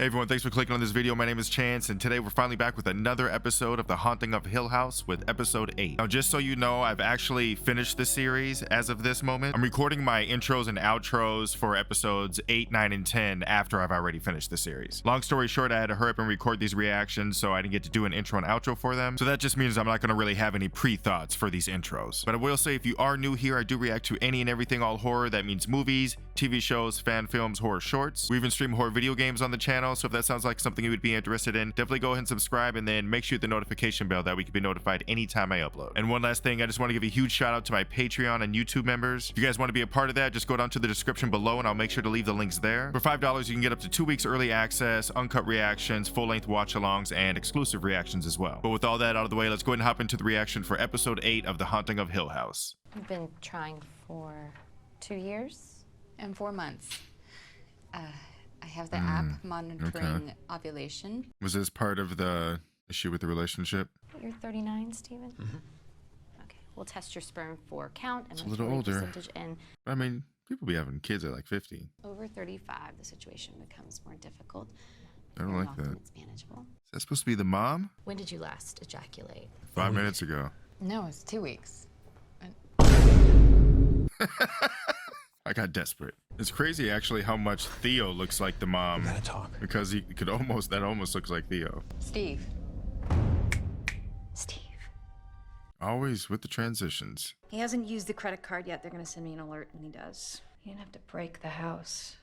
Hey everyone, thanks for clicking on this video. My name is Chance, and today we're finally back with another episode of The Haunting of Hill House with episode 8. Now, just so you know, I've actually finished the series as of this moment. I'm recording my intros and outros for episodes 8, 9, and 10 after I've already finished the series. Long story short, I had to hurry up and record these reactions, so I didn't get to do an intro and outro for them. So that just means I'm not going to really have any pre-thoughts for these intros. But I will say, if you are new here, I do react to any and everything all horror. That means movies, TV shows, fan films, horror shorts. We even stream horror video games on the channel, so if that sounds like something you would be interested in, definitely go ahead and subscribe, and then make sure you hit the notification bell that we can be notified anytime I upload. And one last thing, I just want to give a huge shout out to my Patreon and YouTube members. If you guys want to be a part of that, just go down to the description below and I'll make sure to leave the links there. For $5, you can get up to 2 weeks early access, uncut reactions, full-length watch-alongs, and exclusive reactions as well. But with all that out of the way, let's go ahead and hop into the reaction for episode 8 of The Haunting of Hill House. I've been trying for 2 years and 4 months. I have the app monitoring ovulation. Was this part of the issue with the relationship? You're 39, Steven? Okay, we'll test your sperm for count and It's a little older. percentage, and I mean, people be having kids at like 50. over 35, the situation becomes more difficult. I don't Very like often that. It's manageable. Is that supposed to be the mom? When did you last ejaculate? 5 minutes ago. No, it's 2 weeks. I got desperate. It's crazy actually how much Theo looks like the mom. Gotta talk. Because he could almost, that almost looks like Theo. Steve. Steve. Always with the transitions. He hasn't used the credit card yet. They're gonna send me an alert when he does. You didn't have to break the house.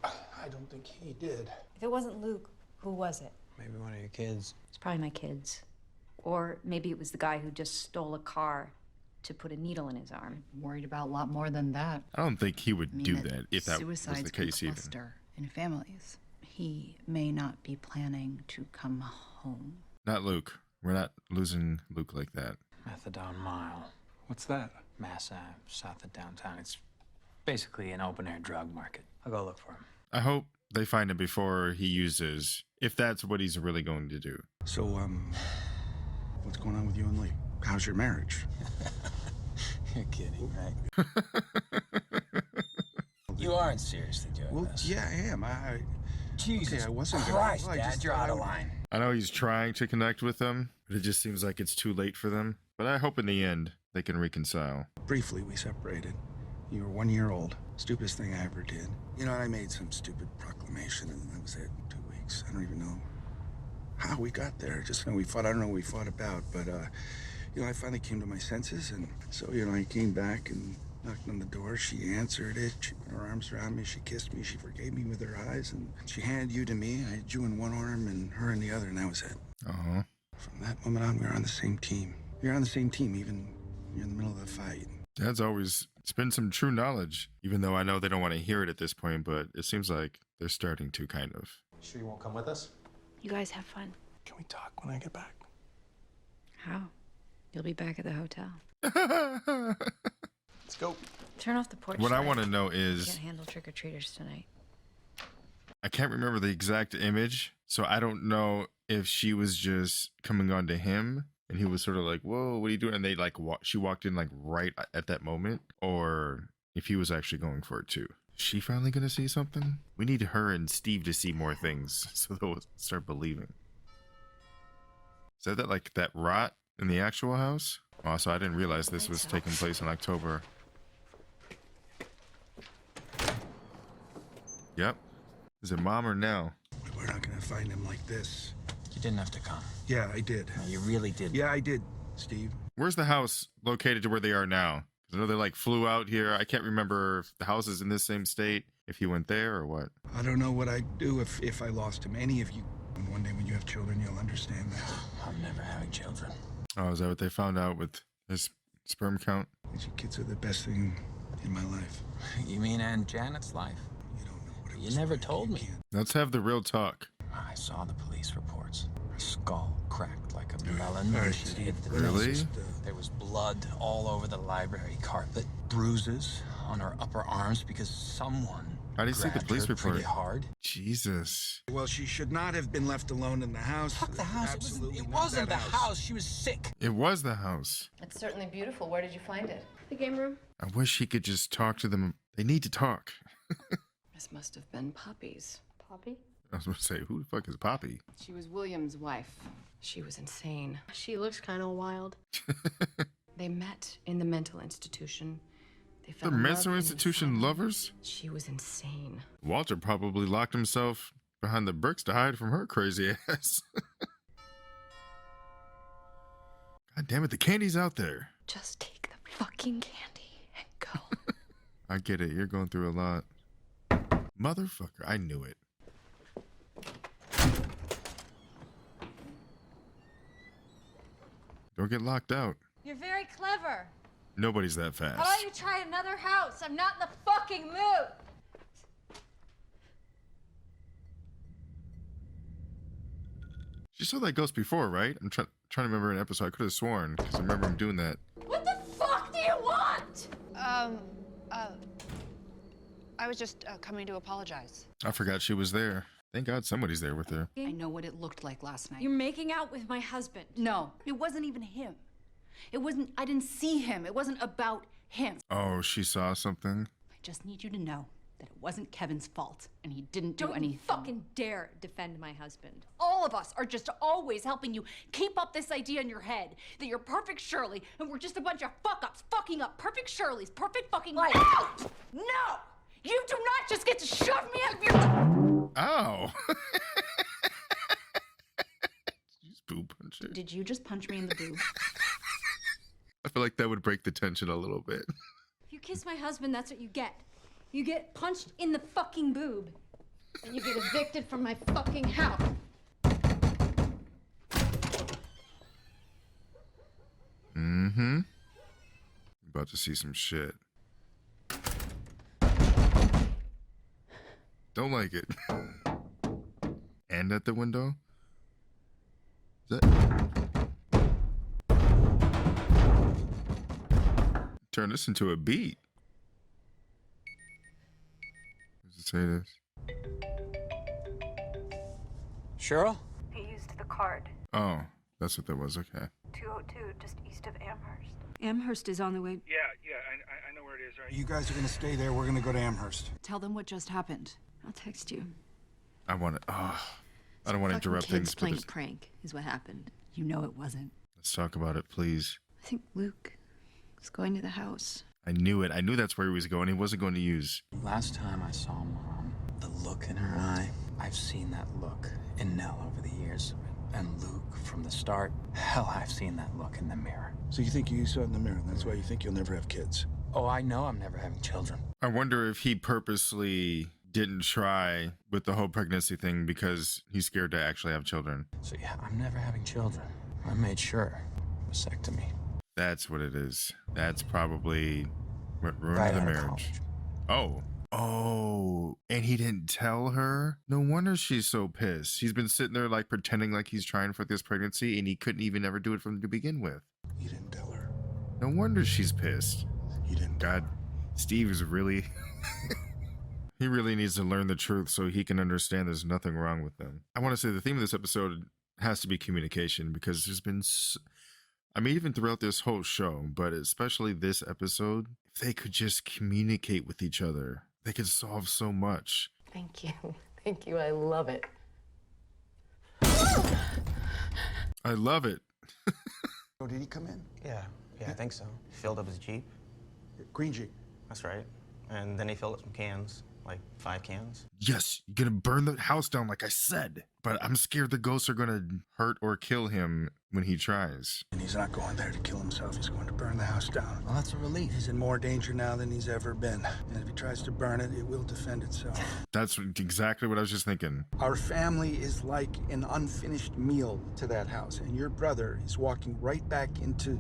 I don't think he did. If it wasn't Luke, who was it? Maybe one of your kids. It's probably my kids. Or maybe it was the guy who just stole a car to put a needle in his arm. Worried about a lot more than that. I don't think he would do that if that was Suicides the case can even. cluster in families. He may not be planning to come home. Not Luke. We're not losing Luke like that. Methadone Mile. What's that? Mass Ave, south of downtown. It's basically an open-air drug market. I'll go look for him. I hope they find him before he uses, if that's what he's really going to do. So, what's going on with you and Lee? How's your marriage? You're kidding, right? You aren't seriously doing Well, this. yeah, I am. Jesus okay, I wasn't gonna- Christ, well, I Dad, just you're thought out I of would- line. I know he's trying to connect with them, but it just seems like it's too late for them. But I hope in the end they can reconcile. Briefly, we separated. You were 1 year old. Stupidest thing I ever did. You know, I made some stupid proclamation, and that was it. 2 weeks. I don't even know how we got there. Just know we fought. I don't know what we fought about, but you know, I finally came to my senses, and so you know, I came back and knocked on the door. She answered it. She put her arms around me. She kissed me. She forgave me with her eyes, and she handed you to me. I had you in one arm and her in the other, and that was it. Uh-huh. From that moment on, we were on the same team. We were on the same team, even you're in the middle of the fight. Dad's always spent some true knowledge, even though I know they don't want to hear it at this point, but it seems like they're starting to kind of. Sure you won't come with us? You guys have fun. Can we talk when I get back? How? You'll be back at the hotel. Let's go. Turn off the porch What I light. want to know Can't is, handle trick-or-treaters tonight. I can't remember the exact image, so I don't know if she was just coming on to him and he was sort of like, whoa, what are you doing? And they like, she walked in like right at that moment, or if he was actually going for it too. Is she finally going to see something? We need her and Steve to see more things so they'll start believing. Is that like that rot in the actual house? Also, I didn't realize this was taking place in October. Yep. Is it mom or Nell? We're not gonna find him like this. You didn't have to come. Yeah, I did. No, you really did. Yeah, I did, Steve. Where's the house located to where they are now? 'Cause I know they like flew out here. I can't remember if the house is in this same state, if he went there or what. I don't know what I'd do if I lost him. Any of you. And one day when you have children, you'll understand that. I'm never having children. Oh, is that what they found out with his sperm count? These kids are the best thing in my life. You mean Aunt Janet's life? You don't know what it You was never like. told You me. can't- Let's have the real talk. I saw the police reports. Her skull cracked like a melon. All right, when she Steve, hit the Really? desk. There was blood all over the library carpet, bruises on her upper arms because someone How do you see the grabbed police her pretty report? hard. Jesus. Well, she should not have been left alone in the house. Fuck the house. Absolutely It not wasn't the that house. She was sick. It was the house. It's certainly beautiful. Where did you find it? The game room? I wish he could just talk to them. They need to talk. This must have been Poppy's. Poppy? I was going to say, who the fuck is Poppy? She was William's wife. She was insane. She looks kind of wild. They met in the mental institution. They fell The in love mental in the institution summer. lovers? She was insane. Walter probably locked himself behind the bricks to hide from her crazy ass. God damn it, the candy's out there. Just take the fucking candy and go. I get it, you're going through a lot. Motherfucker, I knew it. Don't get locked out. You're very clever. Nobody's that fast. How about you try another house? I'm not in the fucking mood. She saw that ghost before, right? I'm trying to remember an episode. I could have sworn, because I remember him doing that. What the fuck do you want? I was just coming to apologize. I forgot she was there. Thank God somebody's there with her. I know what it looked like last night. You're making out with my husband. No, it wasn't even him. I didn't see him. It wasn't about him. Oh, she saw something? I just need you to know that it wasn't Kevin's fault, and he didn't do Don't anything. you fucking dare defend my husband. All of us are just always helping you keep up this idea in your head that you're perfect Shirley, and we're just a bunch of fuck-ups fucking up perfect Shirley's perfect fucking life. No! No! You do not just get to shove me out of your... Ow! You just boob punch her. Did you just punch me in the boob? I feel like that would break the tension a little bit. If you kiss my husband, that's what you get. You get punched in the fucking boob. And you get evicted from my fucking house. Mm-hmm. About to see some shit. Don't like it. And at the window? Is that... Turn this into a beat. Does it say this? Cheryl? He used the card. Oh, that's what that was. Okay. 202, just east of Amherst. Amherst is on the way. Yeah, I know where it is, right? You guys are gonna stay there. We're gonna go to Amherst. Tell them what just happened. I'll text you. I want to... Oh, I don't want to interrupt things. Kids But playing this- prank is what happened. You know it wasn't. let's talk about it, please. I think Luke was going to the house. I knew it. I knew that's where he was going. He wasn't going to use... Last time I saw Mom, the look in her eye, I've seen that look in Nell over the years. And Luke from the start, hell, I've seen that look in the mirror. So you think you saw it in the mirror, and that's why you think you'll never have kids? Oh, I know I'm never having children. I wonder if he purposely didn't try with the whole pregnancy thing because he's scared to actually have children. So yeah, I'm never having children. I made sure. Vasectomy. That's what it is. That's probably what ruined Right the out of marriage. college. Oh. Oh. And he didn't tell her? No wonder she's so pissed. He's been sitting there like pretending like he's trying for this pregnancy and he couldn't even ever do it from to begin with. You didn't tell her. No wonder she's pissed. You didn't. God, Steve is really... He really needs to learn the truth so he can understand there's nothing wrong with them. I want to say the theme of this episode has to be communication because there's been... I mean, even throughout this whole show, but especially this episode, if they could just communicate with each other, they could solve so much. Thank you. Thank you. I love it. I love it. Oh, did he come in? Yeah, I think so. He filled up his Jeep. Green Jeep. That's right. And then he filled up some cans, like 5 cans. Yes, you're gonna burn the house down like I said. But I'm scared the ghosts are gonna hurt or kill him when he tries. And he's not going there to kill himself. He's going to burn the house down. Well, that's a relief. He's in more danger now than he's ever been. And if he tries to burn it, it will defend itself. That's exactly what I was just thinking. Our family is like an unfinished meal to that house. And your brother is walking right back into...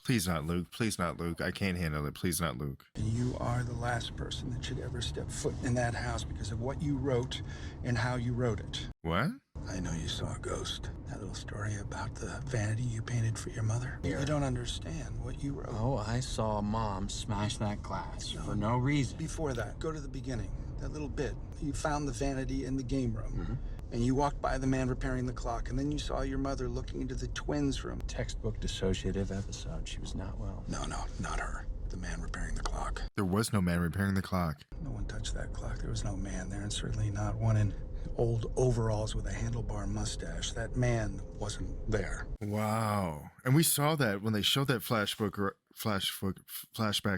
Please not Luke. Please not Luke. I can't handle it. Please not Luke. And you are the last person that should ever step foot in that house because of what you wrote and how you wrote it. What? I know you saw a ghost. That little story about the vanity you painted for your mother. Here. You don't understand what you wrote. Oh, I saw Mom smash that glass for no reason. Before that, go to the beginning. That little bit. You found the vanity in the game room. And you walked by the man repairing the clock, and then you saw your mother looking into the twins' room. Textbook dissociative episode. She was not well. No, not her. The man repairing the clock. There was no man repairing the clock. No one touched that clock. There was no man there, and certainly not one in old overalls with a handlebar mustache. That man wasn't there. Wow. And we saw that when they showed that flashback,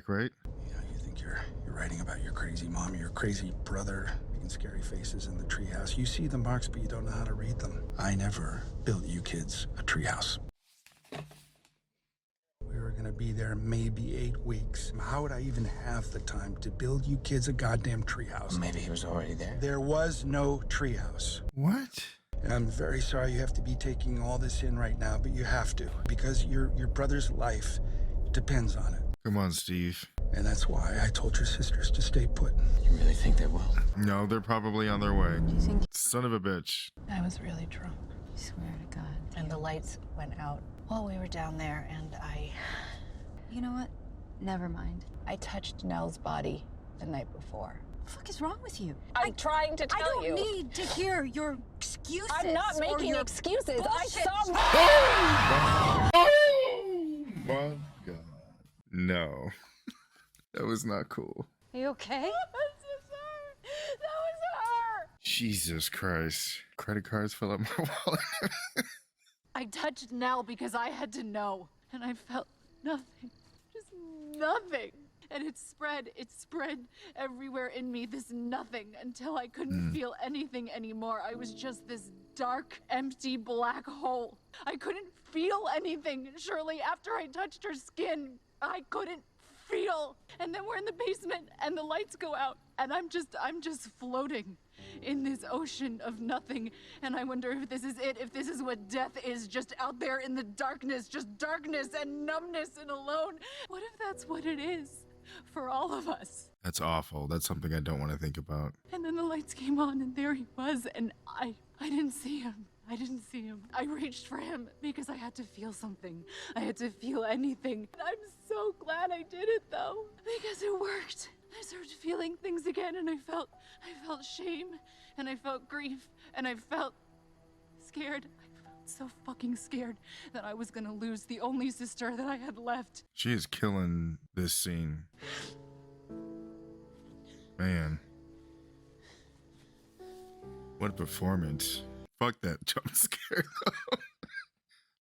right? Yeah, you think you're writing about your crazy mom, your crazy brother, making scary faces in the treehouse. You see the marks, but you don't know how to read them. I never built you kids a treehouse. We were gonna be there maybe 8 weeks. How would I even have the time to build you kids a goddamn treehouse? Maybe he was already there. There was no treehouse. What? And I'm very sorry you have to be taking all this in right now, but you have to, because your brother's life depends on it. Come on, Steve. And that's why I told your sisters to stay put. You really think they will? No, they're probably on their way. Do you think Son of a bitch. I was really drunk? I swear to God. And the lights went out while we were down there, and You know what? Never mind. I touched Nell's body the night before. What the fuck is wrong with you? I'm trying to tell you. I don't need to hear your excuses. I'm not or making your excuses. bullshit. I saw. Oh my God. No. That was not cool. Are you okay? That's just her. That was her. Jesus Christ. Credit cards fill up my wallet. I touched Nell because I had to know, and I felt nothing, just nothing. And it spread everywhere in me, this nothing, until I couldn't feel anything anymore. I was just this dark, empty, black hole. I couldn't feel anything, Shirley. After I touched her skin, I couldn't feel. And then we're in the basement, and the lights go out, and I'm just floating in this ocean of nothing. And I wonder if this is it, if this is what death is, just out there in the darkness, just darkness and numbness and alone. What if that's what it is for all of us? That's awful. That's something I don't want to think about. And then the lights came on, and there he was, and I didn't see him. I didn't see him. I reached for him because I had to feel something. I had to feel anything. And I'm so glad I did it, though, because it worked. I started feeling things again, and I felt shame, and I felt grief, and I felt scared. I felt so fucking scared that I was gonna lose the only sister that I had left. She is killing this scene. Man. What a performance. Fuck that jump scare though.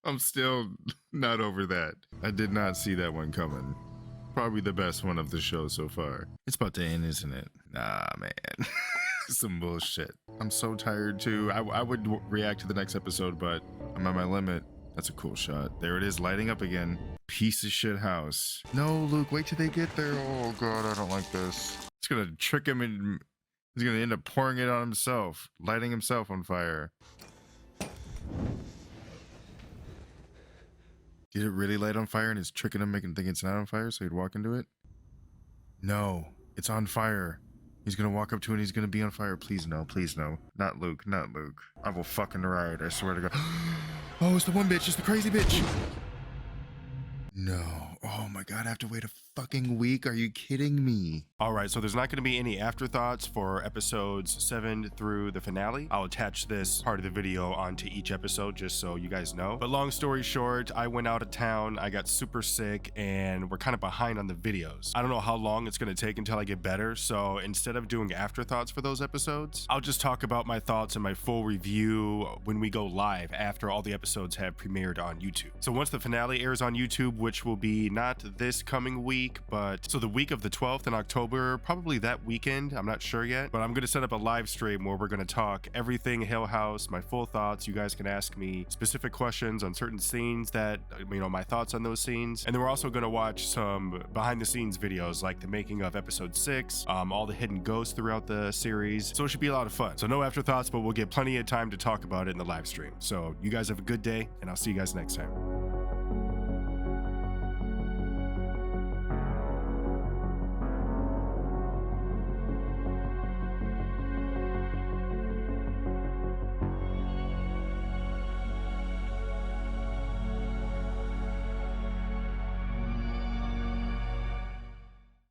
I'm still not over that. I did not see that one coming. Probably the best one of the show so far. It's about to end, isn't it? Nah, man. Some bullshit. I'm so tired too. I would react to the next episode, but I'm at my limit. That's a cool shot. There it is, lighting up again. Piece of shit house. No, Luke, wait till they get there. Oh God, I don't like this. It's gonna trick him and he's gonna end up pouring it on himself, lighting himself on fire. Did it really light on fire and it's tricking him, making him think it's not on fire so he'd walk into it? No, it's on fire. He's gonna walk up to it and he's gonna be on fire. Please no, please no. Not Luke, not Luke. I will fucking riot, I swear to God. Oh, it's the one bitch, it's the crazy bitch. No. Oh my God, I have to wait a fucking week. Are you kidding me? All right, so there's not going to be any afterthoughts for episodes 7 through the finale. I'll attach this part of the video onto each episode just so you guys know. But long story short, I went out of town, I got super sick, and we're kind of behind on the videos. I don't know how long it's going to take until I get better, so instead of doing afterthoughts for those episodes, I'll just talk about my thoughts and my full review when we go live after all the episodes have premiered on YouTube. So once the finale airs on YouTube, which will be not this coming week, but so the week of the 12th in October, probably that weekend, I'm not sure yet, but I'm going to set up a live stream where we're going to talk everything Hill House, my full thoughts. You guys can ask me specific questions on certain scenes that, you know, my thoughts on those scenes. And then we're also going to watch some behind the scenes videos like the making of episode 6, all the hidden ghosts throughout the series. So it should be a lot of fun. So no afterthoughts, but we'll get plenty of time to talk about it in the live stream. So you guys have a good day and I'll see you guys next time.